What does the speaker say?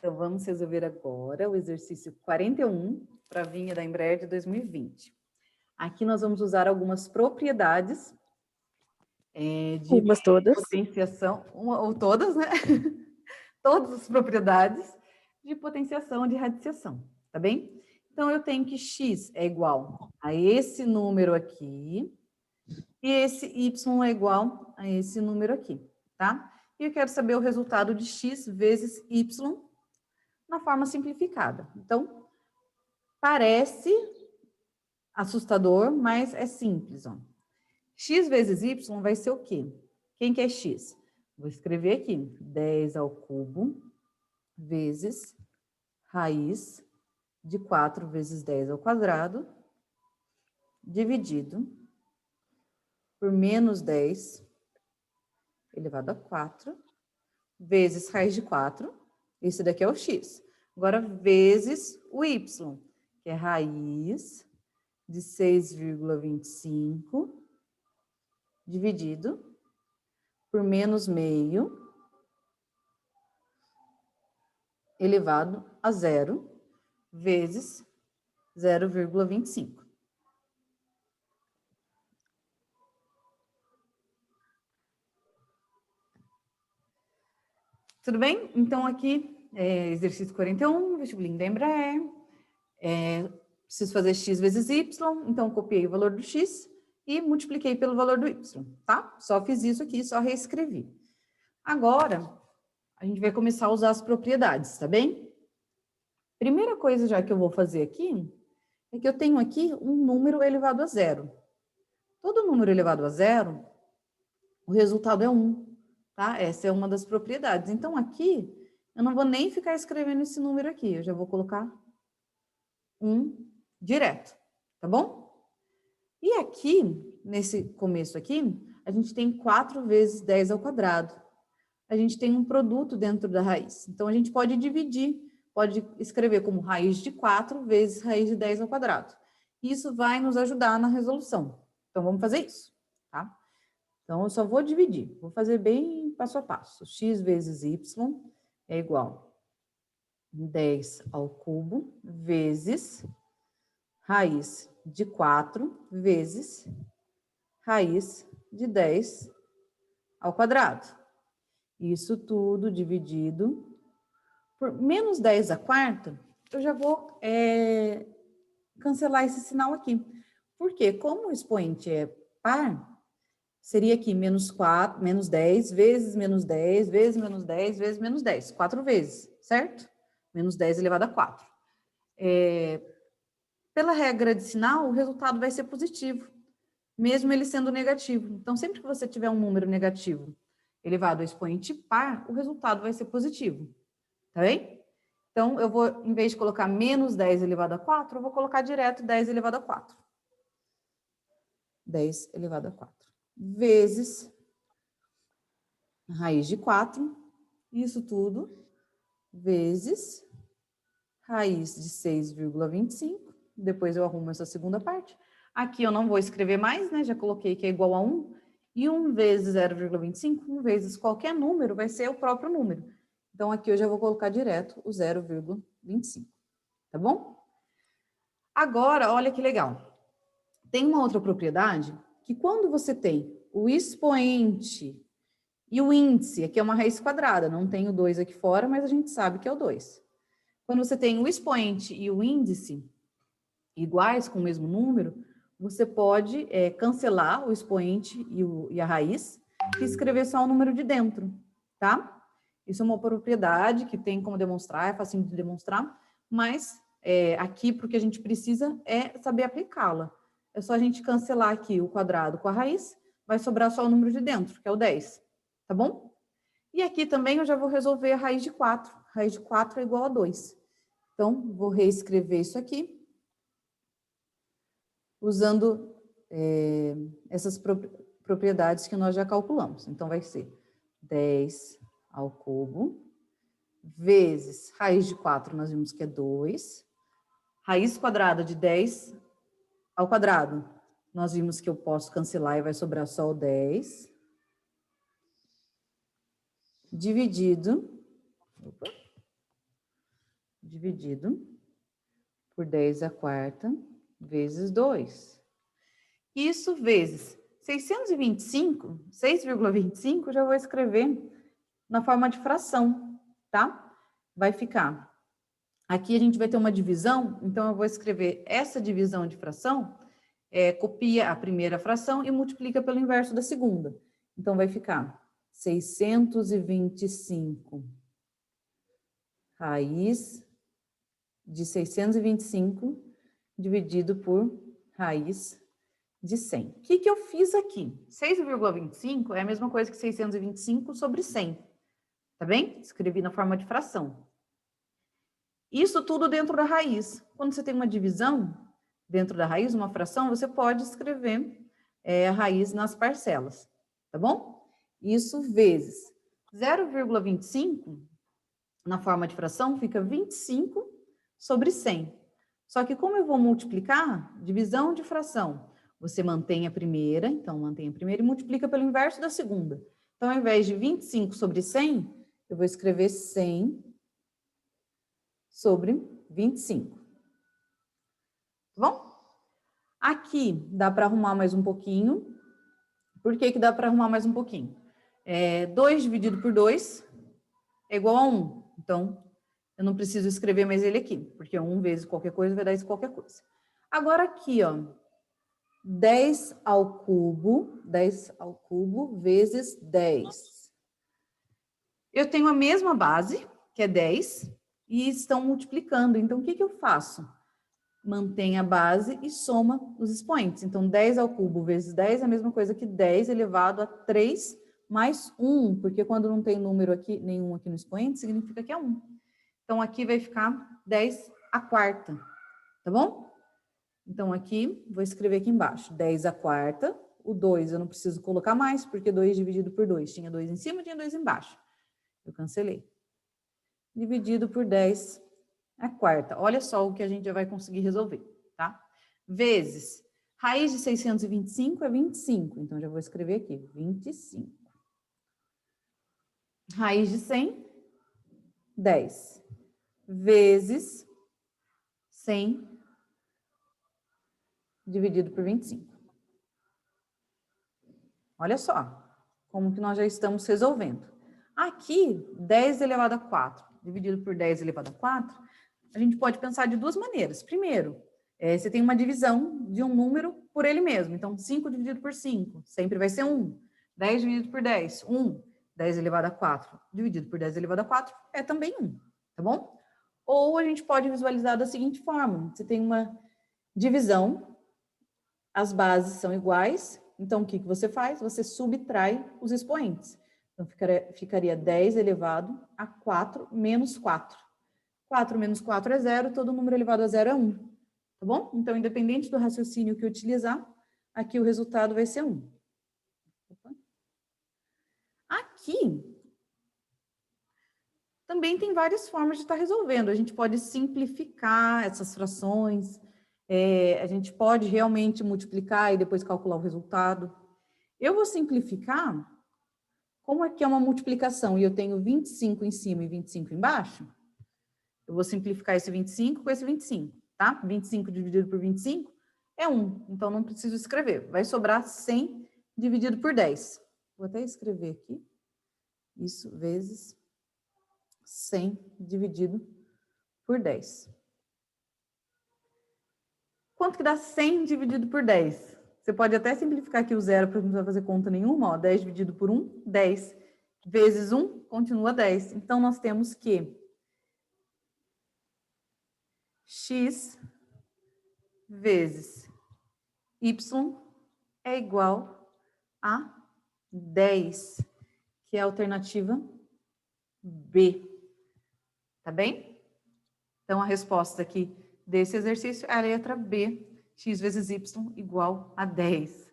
Então, vamos resolver agora o exercício 41 para a vinha da Embraer de 2020. Aqui nós vamos usar algumas propriedades de Umas todas. potenciação, ou todas, né? Todas as propriedades de potenciação e de radiciação, tá bem? Então, eu tenho que x é igual a esse número aqui, e esse y é igual a esse número aqui, tá? E eu quero saber o resultado de x vezes y na forma simplificada. Então, parece assustador, mas é simples, ó. X vezes y vai ser o quê? Quem que é x? Vou escrever aqui, 10 ao cubo vezes raiz de 4 vezes 10 ao quadrado, dividido por menos 10 elevado a 4, vezes raiz de 4, esse daqui é o x. Agora, vezes o y, que é raiz de 6,25, dividido por menos meio, elevado a 0, vezes 0,25. Tudo bem? Então, aqui, exercício 41, vestibulinho da Embraer. Preciso fazer x vezes y, então copiei o valor do x e multipliquei pelo valor do y, tá? Só fiz isso aqui, só reescrevi. Agora, a gente vai começar a usar as propriedades, tá bem? Primeira coisa já que eu vou fazer aqui, é que eu tenho aqui um número elevado a zero. Todo número elevado a zero, o resultado é 1, tá? Essa é uma das propriedades. Então, aqui, eu não vou nem ficar escrevendo esse número aqui, eu já vou colocar 1 direto, tá bom? E aqui, nesse começo aqui, a gente tem 4 vezes 10 ao quadrado. A gente tem um produto dentro da raiz. Então, a gente pode dividir, pode escrever como raiz de 4 vezes raiz de 10 ao quadrado. Isso vai nos ajudar na resolução. Então, vamos fazer isso, tá? Então, eu só vou dividir. Vou fazer bem passo a passo. X vezes y é igual a 10 ao cubo vezes raiz de 4 vezes raiz de 10 ao quadrado. Isso tudo dividido por menos 10 a quarta, eu já vou cancelar esse sinal aqui. Porque como o expoente é par, seria aqui menos 4, menos 10 vezes menos 10 vezes menos 10 vezes menos 10, 4 vezes, certo? Menos 10 elevado a 4. Pela regra de sinal, o resultado vai ser positivo, mesmo ele sendo negativo. Então, sempre que você tiver um número negativo elevado a expoente par, o resultado vai ser positivo, tá bem? Então, eu vou, em vez de colocar menos 10 elevado a 4, eu vou colocar direto 10 elevado a 4. 10 elevado a 4. Vezes raiz de 4, isso tudo, vezes raiz de 6,25, depois eu arrumo essa segunda parte. Aqui eu não vou escrever mais, né? Já coloquei que é igual a 1. E 1 vezes 0,25, 1 vezes qualquer número, vai ser o próprio número. Então, aqui eu já vou colocar direto o 0,25. Tá bom? Agora, olha que legal. Tem uma outra propriedade que quando você tem o expoente e o índice, aqui é uma raiz quadrada, não tem o 2 aqui fora, mas a gente sabe que é o 2. Quando você tem o expoente e o índice iguais, com o mesmo número, você pode cancelar o expoente e a raiz e escrever só o número de dentro, tá? Isso é uma propriedade que tem como demonstrar, é facinho de demonstrar, mas aqui, porque a gente precisa é saber aplicá-la. É só a gente cancelar aqui o quadrado com a raiz, vai sobrar só o número de dentro, que é o 10, tá bom? E aqui também eu já vou resolver a raiz de 4. Raiz de 4 é igual a 2. Então, vou reescrever isso aqui, usando essas propriedades que nós já calculamos. Então, vai ser 10 ao cubo, vezes raiz de 4, nós vimos que é 2. Raiz quadrada de 10 ao quadrado, nós vimos que eu posso cancelar e vai sobrar só o 10. Dividido dividido por 10 à quarta vezes 2. Isso vezes 625, 6,25, já vou escrever na forma de fração, tá? Vai ficar. Aqui a gente vai ter uma divisão, então eu vou escrever essa divisão de fração, copia a primeira fração e multiplica pelo inverso da segunda. Então vai ficar 625 raiz de 625 dividido por raiz de 100. O que eu fiz aqui? 6,25 é a mesma coisa que 625 sobre 100. Tá bem? Escrevi na forma de fração. Isso tudo dentro da raiz. Quando você tem uma divisão dentro da raiz, uma fração, você pode escrever a raiz nas parcelas. Tá bom? Isso vezes 0,25 na forma de fração fica 25 sobre 100. Só que como eu vou multiplicar, divisão de fração, você mantém a primeira, então mantém a primeira e multiplica pelo inverso da segunda. Então, ao invés de 25 sobre 100, eu vou escrever 100 sobre 25. Tá bom? Aqui dá para arrumar mais um pouquinho. Por que dá para arrumar mais um pouquinho? 2 dividido por 2 é igual a 1. Então, eu não preciso escrever mais ele aqui, porque 1 vezes qualquer coisa vai dar isso qualquer coisa. Agora aqui, ó, 10 ao cubo vezes 10. Eu tenho a mesma base, que é 10, e estão multiplicando. Então, o que eu faço? Mantém a base e soma os expoentes. Então, 10 ao cubo vezes 10 é a mesma coisa que 10 elevado a 3 mais 1, porque quando não tem número aqui, nenhum aqui no expoente, significa que é 1. Então, aqui vai ficar 10 à quarta, tá bom? Então, aqui, vou escrever aqui embaixo, 10 à quarta, o 2 eu não preciso colocar mais, porque 2 dividido por 2, tinha 2 em cima, tinha 2 embaixo. Eu cancelei. Dividido por 10 à quarta. Olha só o que a gente já vai conseguir resolver, tá? Vezes, raiz de 625 é 25, então já vou escrever aqui, 25. Raiz de 100, 10. Vezes 100 dividido por 25. Olha só como que nós já estamos resolvendo. Aqui, 10 elevado a 4 dividido por 10 elevado a 4, a gente pode pensar de duas maneiras. Primeiro, você tem uma divisão de um número por ele mesmo. Então, 5 dividido por 5 sempre vai ser 1. 10 dividido por 10, 1. 10 elevado a 4 dividido por 10 elevado a 4 é também 1, tá bom? Ou a gente pode visualizar da seguinte forma. Você tem uma divisão, as bases são iguais, então o que você faz? Você subtrai os expoentes. Então, ficaria 10 elevado a 4 menos 4. 4 menos 4 é 0, todo número elevado a 0 é 1. Tá bom? Então, independente do raciocínio que eu utilizar, aqui o resultado vai ser 1. Aqui, também tem várias formas de estar resolvendo. A gente pode simplificar essas frações, a gente pode realmente multiplicar e depois calcular o resultado. Eu vou simplificar, como aqui é uma multiplicação e eu tenho 25 em cima e 25 embaixo, eu vou simplificar esse 25 com esse 25, tá? 25 dividido por 25 é 1, então não preciso escrever. Vai sobrar 100 dividido por 10. Vou até escrever aqui. Isso vezes 100 dividido por 10. Quanto que dá 100 dividido por 10? Você pode até simplificar aqui o zero para não precisar fazer conta nenhuma. Ó, 10 dividido por 1, 10. Vezes 1, continua 10. Então, nós temos que x vezes y é igual a 10, que é a alternativa B. Tá bem? Então, a resposta aqui desse exercício é a letra B, x vezes y igual a 10.